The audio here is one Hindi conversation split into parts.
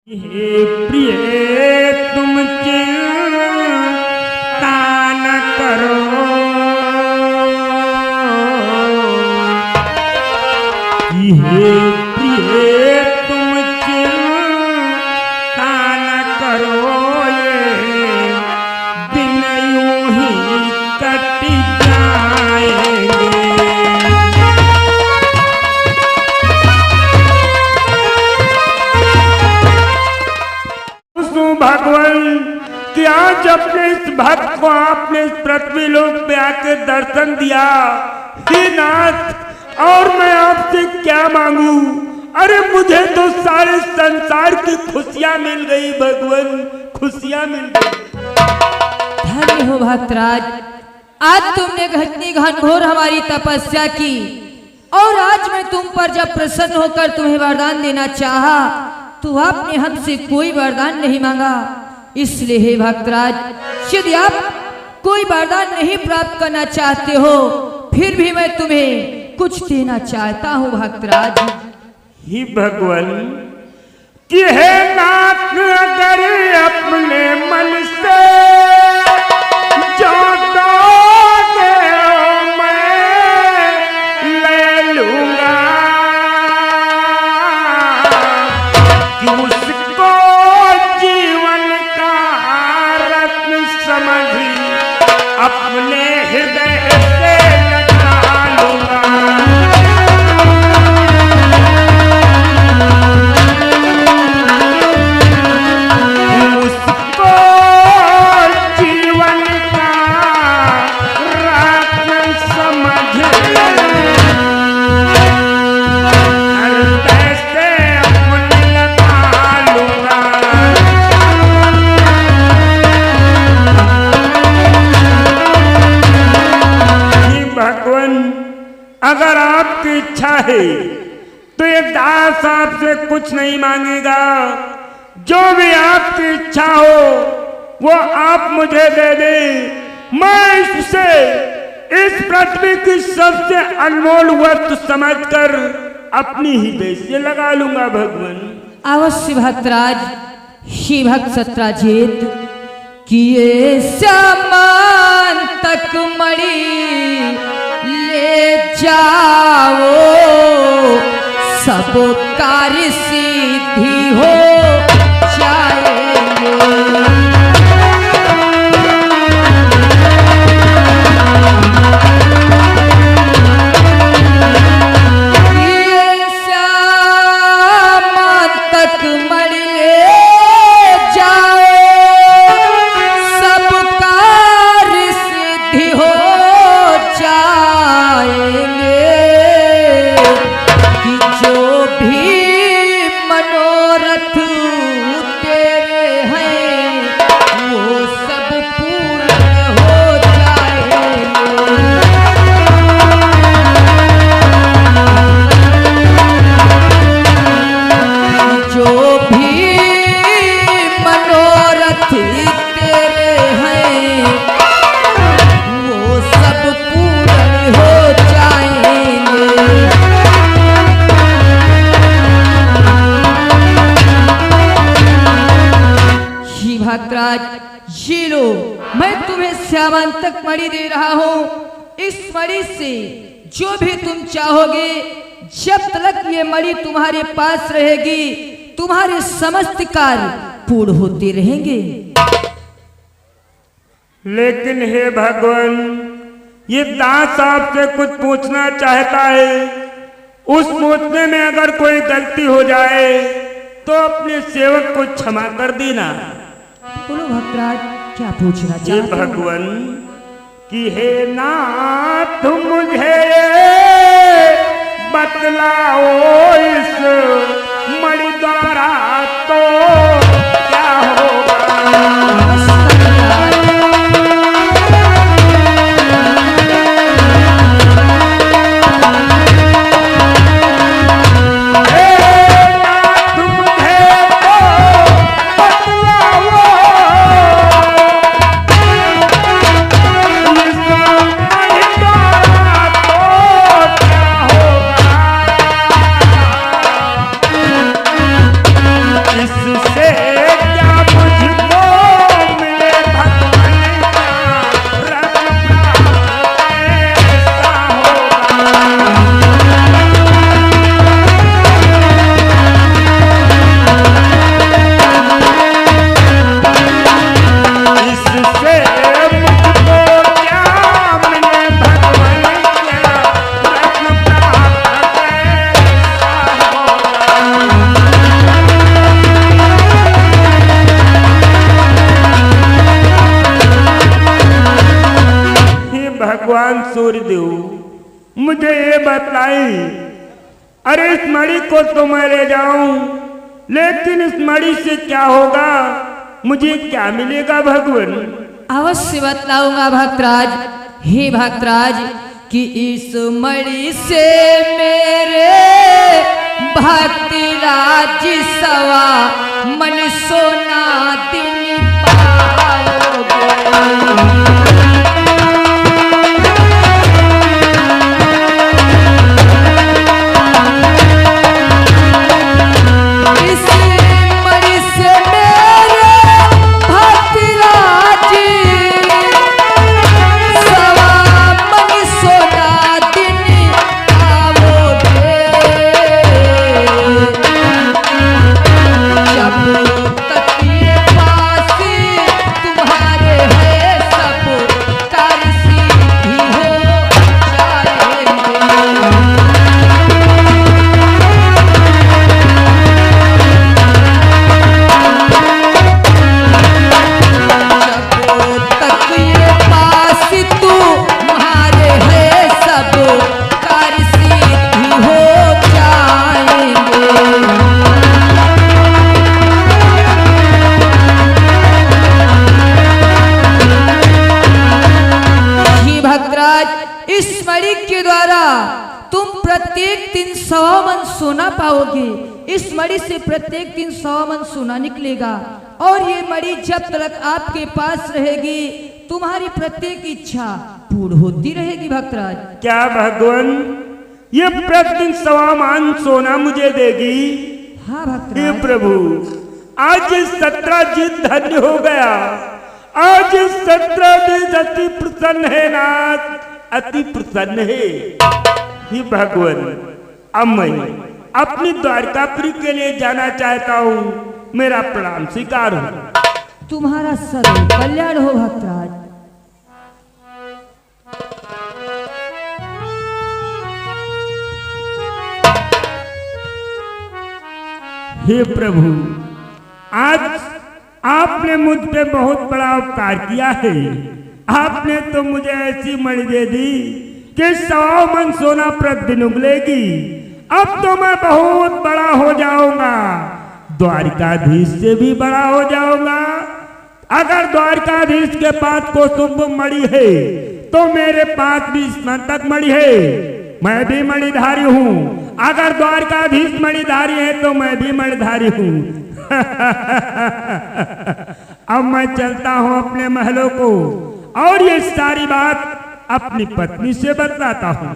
हे प्रिय तुम चिंता न करो, हे प्रिय तुम चिंता न करो, ये दिन यूं ही कट जाएंगे। भगवान क्या जब इस भक्त को आपने इस पृथ्वी लोक पे आके दर्शन दिया, हे नाथ, और मैं आपसे क्या मांगू? अरे मुझे तो सारे संसार की खुशियां मिल गई भगवान, खुशियां मिल गई। धन्य हो भक्तराज, आज तुमने घटनी घनघोर हमारी तपस्या की और आज मैं तुम पर जब प्रसन्न होकर तुम्हें वरदान देना चाहा तो आपने हमसे कोई वरदान नहीं मांगा। इसलिए हे भक्तराज, यदि आप कोई वरदान नहीं प्राप्त करना चाहते हो फिर भी मैं तुम्हें कुछ देना चाहता हूँ भक्तराज। ही भगवान कि है नाथ, अगर अपने मन से जो दोगे मैं ले लूंगा, कि उसको जीवन का रत्न समझ अपने हृदय से लगा लूंगा। अगर आपकी इच्छा है तो ये दास आपसे कुछ नहीं मांगेगा, जो भी आपकी इच्छा हो वो आप मुझे दे दे, मैं इससे इस पृथ्वी की सबसे अनमोल वस्तु समझकर अपनी हृदय से लगा लूंगा भगवान। अवश्य भक्तराज। श्री भक्त सत्राजित किए सामान तक मणि ले जाओ, सब कार्य सिद्धि हो जाएंगे। ये सामान तक मणि ले जाओ, सब कार्य सिद्धि हो जाएंगे, कि जो भी मनोरथ तेरे हैं वो सब पूर्ण हो जाएंगे। जो भी मनोरथ तेरे हैं वो सब पूर्ण हो जाएंगे। श्री भक्तराज, ये लो, मैं तुम्हें श्यामांतक मणि दे रहा हूँ। इस मणि से जो भी तुम चाहोगे, जब तक ये मणि तुम्हारे पास रहेगी तुम्हारे समस्त कार्य पूर्ण होते रहेंगे। लेकिन हे भगवान, ये दास आपसे कुछ पूछना चाहता है, उस पूछने में अगर कोई गलती हो जाए तो अपने सेवक को क्षमा कर देना। बोलो भक्तराज, क्या पूछना हे चाहते हो? भगवान कि हे नाथ, मुझे बतलाओ इस मणि द्वारा तो क्या होगा? भगवान सूर्यदेव मुझे ये बतलाई, अरे इस मणि को तो मैं ले जाऊं, लेकिन इस मणि से क्या होगा, मुझे क्या मिलेगा भगवान? अवश्य बतलाऊंगा भक्तराज। हे भक्तराज कि इस मणि से मेरे भक्तराज सवा मन सोना दिन पाओगे। सोना पाओगे। इस मणि से प्रत्येक दिन 100 मन सोना निकलेगा और ये मणि जब तक आपके पास रहेगी तुम्हारी प्रत्येक इच्छा पूर्ण होती रहेगी भक्तराज। क्या भगवान ये प्रतिदिन 100 मन सोना मुझे देगी? हाँ भक्तराज। हे प्रभु आज 17 जीत धन्य हो गया। आज 17 दिन अति प्रसन्न है नाथ, अति प्रसन्न है। हे भगवान अब मैं अपनी द्वारकापुरी के लिए जाना चाहता हूँ, मेरा प्रणाम स्वीकार हो। तुम्हारा सदैव कल्याण हो भक्तराज। हे प्रभु आज आपने मुझ पे बहुत बड़ा उपकार किया है। आपने तो मुझे ऐसी मणि दे दी कि 100 मन सोना प्रतिदिन उगलेगी। अब तो मैं बहुत बड़ा हो जाऊंगा, द्वारकाधीश से भी बड़ा हो जाऊंगा। अगर द्वारकाधीश के पास कौस्तुभ मणि है तो मेरे पास भी स्मंतक मणि है, मैं भी मणिधारी हूँ। अगर द्वारकाधीश मणिधारी है तो मैं भी मणिधारी हूँ। अब मैं चलता हूँ अपने महलों को और ये सारी बात अपनी पत्नी से बतलाता हूँ।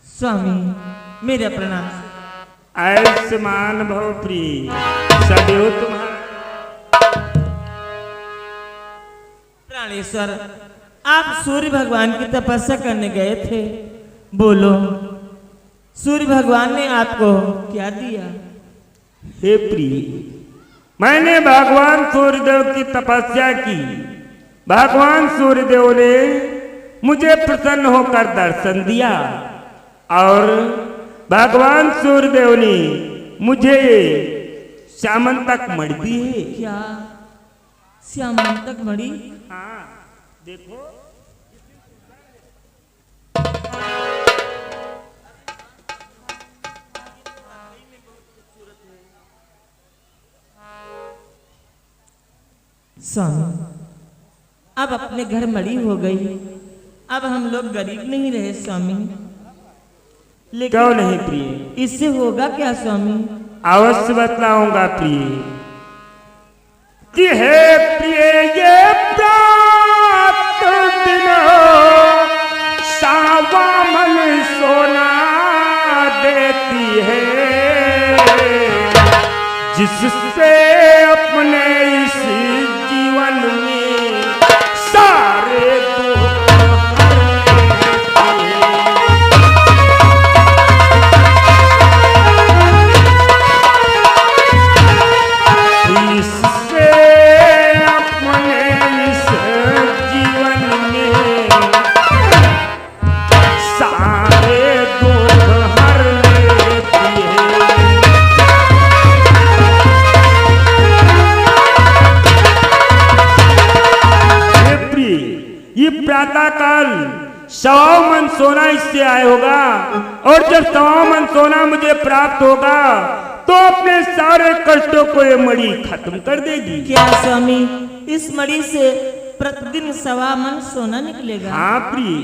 स्वामी मेरा प्रणाम। आयुष्मान भव प्रिय सदैव तुम्हारा। प्राणेश्वर आप सूर्य भगवान की तपस्या करने गए थे, बोलो सूर्य भगवान ने आपको क्या दिया? हे प्रिय मैंने भगवान सूर्यदेव की तपस्या की। भगवान सूर्यदेव ने मुझे प्रसन्न होकर दर्शन दिया और भगवान सूर्यदेव ने मुझे श्यामंतक मणि दी है। क्या श्यामंतक मणि? हाँ देखो स्वामी अब अपने घर मणि हो गई, अब हम लोग गरीब नहीं रहे स्वामी। लेकिन क्यों नहीं प्रिय? इससे होगा क्या स्वामी? अवश्य बतलाऊंगा प्रिय कि हे प्रिय ये प्रात दिन सावा मन सोना देती है। इससे अपने इस जीवन में सारे दुख इससे अपने इस जीवन में सारे दुख हर लेती है। ये प्रातः काल 100 मन सोना इससे आए होगा, और जब 100 मन सोना मुझे प्राप्त होगा तो अपने सारे कष्टों को ये मणि खत्म कर देगी। क्या स्वामी, इस मणि से प्रतिदिन 1.25 मन सोना निकलेगा? हाँ प्रिय।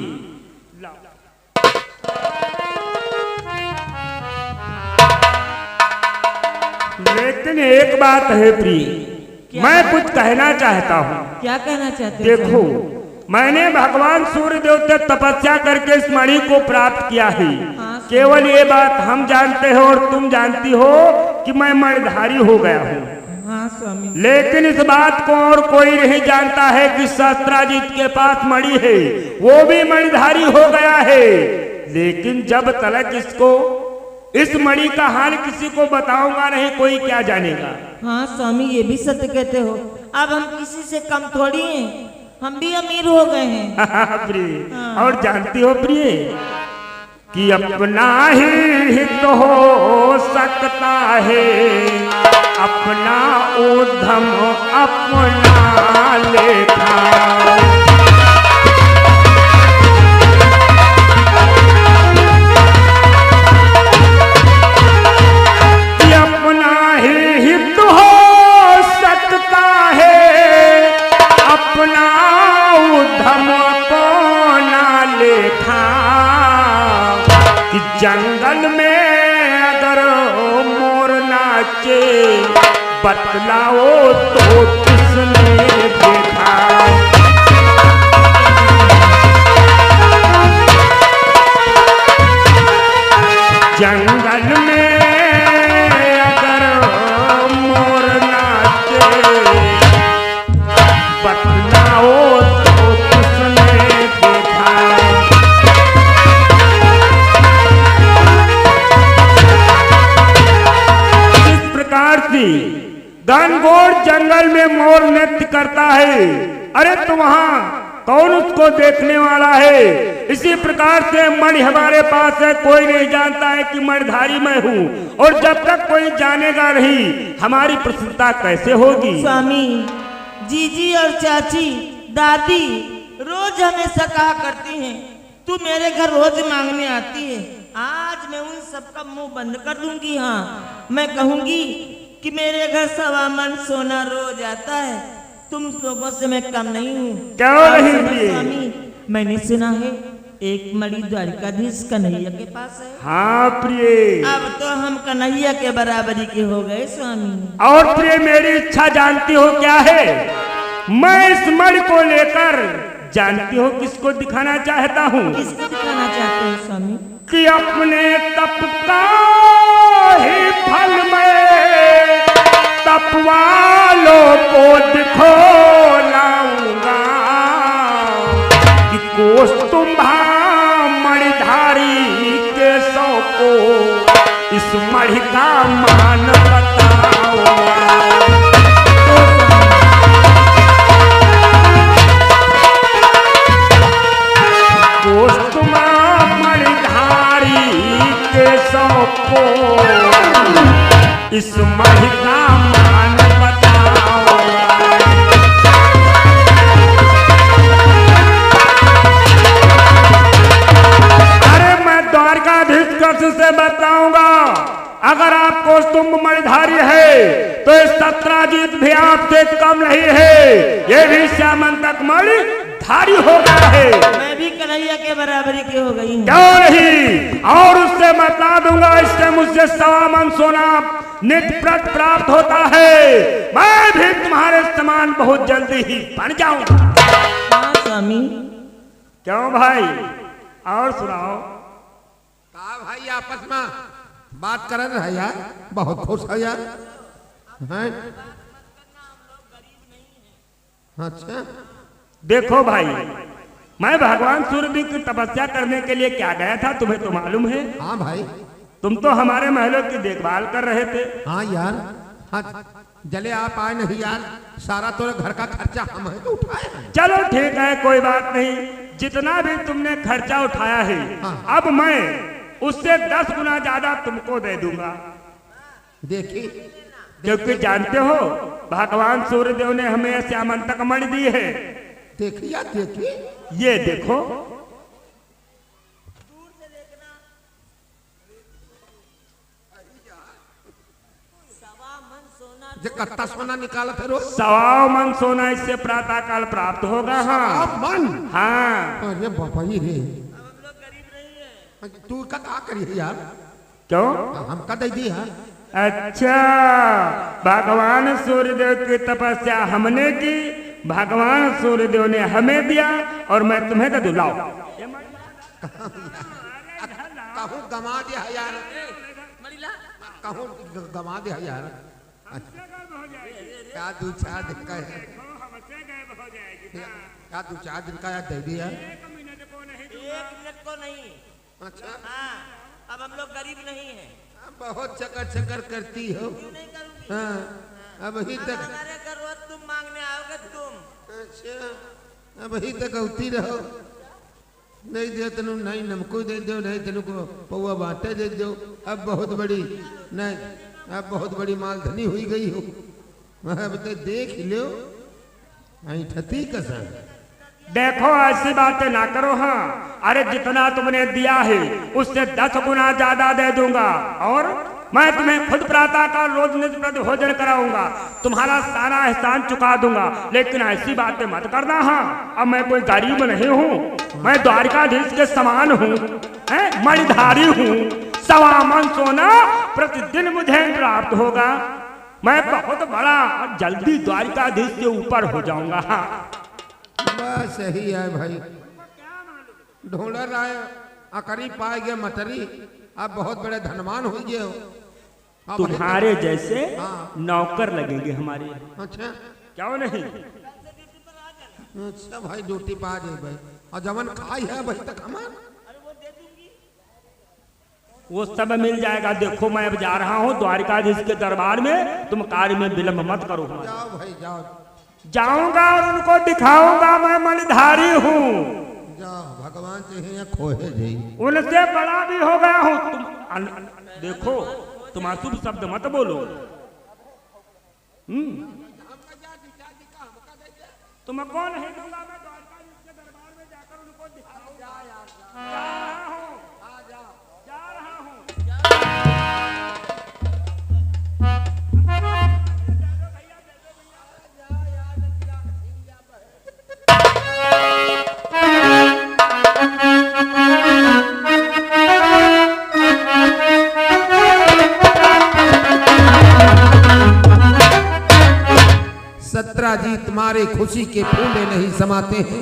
लेकिन एक बात है प्रिय, मैं कुछ कहना चाहता हूँ। क्या कहना चाहते हो? देखो, मैंने भगवान सूर्य देव से तपस्या करके इस मणि को प्राप्त किया है। केवल ये बात हम जानते हो और तुम जानती हो कि मैं मणिधारी हो गया हूँ। हाँ स्वामी। लेकिन इस बात को और कोई नहीं जानता है कि शस्त्राजित के पास मणि है, वो भी मणिधारी हो गया है। लेकिन जब तक इसको इस मणि का हाल किसी को बताऊंगा नहीं, कोई क्या जानेगा। हाँ स्वामी, ये भी सत्य कहते हो। अब हम किसी से कम थोड़ी हैं, हम भी अमीर हो गए हैं। प्रिय, और जानती हो प्रिय कि अपना ही हित हो सकता है, अपना उद्यम अपना लेखा। अपना ही हित हो सकता है, अपना उद्यम अपना लेखा। कि जंगल में अगर मोर नाचे, बतलाओ तो किसने देखा। जंगल में अगर मोर नाचे, बतलाओ तो किसने देखा। इस प्रकार से घनघोर जंगल में मोर नृत्य करता है। अरे तो वहां कौन उसको देखने वाला है? इसी प्रकार से मणि हमारे पास है, कोई नहीं जानता है कि मणिधारी मैं हूँ, और जब तक कोई जानेगा नहीं हमारी प्रसन्नता कैसे होगी। स्वामी, जीजी और चाची, दादी रोज हमेशा कहा करती हैं, तू मेरे घर रोज मांगने आती है। आज मैं उन सबका मुंह बंद कर दूंगी। हाँ, मैं कहूंगी कि मेरे घर 1.25 मन सोना रोज आता है। तुम लोगों से मैं कम नहीं हूँ। क्यों नहीं प्रिय? स्वामी, मैंने सुना है एक मणि द्वारिकाधीश कन्हैया के पास है। हाँ प्रिय। अब तो हम कन्हैया के बराबरी के हो गए स्वामी। और प्रिय, मेरी इच्छा जानती हो क्या है? मैं इस मणि को लेकर जानती हो किसको दिखाना चाहता हूँ? किसको दिखाना चाहते हो स्वामी? कि अपने तप का ही फल में तप वालों को दिखलाऊंगा। कि कौस्तुभा मणिधारी के 100 को इस मणि का मान बताऊंगा। कौस्तुभा मणिधारी के 100 को इस मणि का मान बताऊंगा। अरे मैं द्वारकाधीश कृष्ण से बताऊंगा, अगर आप कौस्तुभ मणिधारी है तो इस शस्त्राजित भी आपसे कम नहीं है, ये भी श्यामंतक मणिधारी हो गया है। मैं भी कन्हैया के बराबरी के हो गई हूँ। क्यों नहीं? और उससे बता दूंगा, इससे मुझसे 1.25 मन सोना नित्य प्रत प्राप्त होता है। मैं भी तुम्हारे समान बहुत जल्दी ही बन जाऊंगा। हाँ स्वामी। क्यों भाई? और सुनाओ। का भाई आपस में बात कर रहे हैं यार, बहुत खुश है यार। हैं? अच्छा देखो भाई, मैं भगवान सूर्य की तपस्या करने के लिए क्या गया था तुम्हें तो मालूम है। हाँ भाई। तुम तो हमारे महलों की देखभाल कर रहे थे। हाँ यार, हाँ जले आप आए नहीं यार, सारा तो घर का खर्चा हम है तो उठाए हैं। चलो ठीक है, कोई बात नहीं। जितना भी तुमने खर्चा उठाया है, हाँ। अब मैं उससे 10 गुना ज्यादा तुमको दे दूंगा। देखिए क्योंकि जानते हो भगवान सूर्यदेव ने हमें श्यामंतक मणि दी है। देखिए देखिए, ये देखो, जे कत्ता सोना निकाला थे रोज। 1.25 मन सोना इससे प्रातः काल प्राप्त होगा। हाँ अब मन। हाँ, अरे बाबा ही रे, तू का करिए यार, क्यों? हम का दे दी यार। अच्छा, भगवान सूर्यदेव की तपस्या हमने की, भगवान सूर्यदेव ने हमें दिया और मैं तुम्हें दे दूं। लाओ। कहूँ गमा दिया यार, कहूँ गमा दिया यार। क्या 2-4 दिन का है, क्या 2-4 दिन का यार दे दिया। 1 मिनट को नहीं। अच्छा हाँ, अब हम लोग गरीब नहीं हैं। बहुत चकर चकर करती हो। क्यों नहीं करूँगी? हाँ, अब ही तक। हमारे घर रोज तुम मांगने आओगे तुम। अच्छा, अब ही तक होती रहो। नहीं दे तेन, नहीं नमको दे दो, नहीं तेन को पौवा बाटे दे दो। अब बहुत बड़ी नहीं, अब बहुत बड़ी मालधनी हुई गई हो। अब तो देख लो ऐठती कसम। देखो ऐसी बातें ना करो। हाँ, अरे जितना तुमने दिया है उससे 10 गुना ज्यादा दे दूंगा, और मैं तुम्हें खुद प्रातः काल रोज नित्य भोजन कराऊंगा, तुम्हारा सारा एहसान चुका दूंगा। लेकिन ऐसी बातें मत करना। हाँ, अब मैं कोई गरीब नहीं हूँ, मैं द्वारिकाधीश के समान हूँ, मणिधारी हूँ। 1.25 मन सोना प्रतिदिन मुझे प्राप्त होगा। मैं बहुत बड़ा और जल्दी द्वारिकाधीश के ऊपर हो जाऊंगा। हाँ, बस सही है भाई। ढोलर राय अकरी पाए गए मटरी, अब बहुत बड़े धनवान हो गए हो। अब तुम्हारे जैसे हाँ। नौकर लगेंगे हमारे। अच्छा क्यों नहीं? अच्छा भाई, ड्यूटी पा जाए भाई, और जवन खाई है वही तक हमार। वो सब मिल जाएगा। देखो मैं अब जा रहा हूँ द्वारिकाधीश के दरबार में, तुम कार्य में विलंब मत करो। जाओ भाई जाओ, जाऊंगा और उनको दिखाऊंगा मैं मणिधारी हूँ। जाओ, भगवान चाहे या खोहे जी। उनसे बड़ा भी हो गया हूँ। देखो, तुम अशुभ शब्द मत बोलो। तुमको नहीं दूंगा मैं, द्वारकाधीश के दरबार में जाकर उनको दिखाऊंगा। जा रहा हूँ, जा रहा हूँ। सत्राजीत मारे खुशी के फूले नहीं समाते हैं।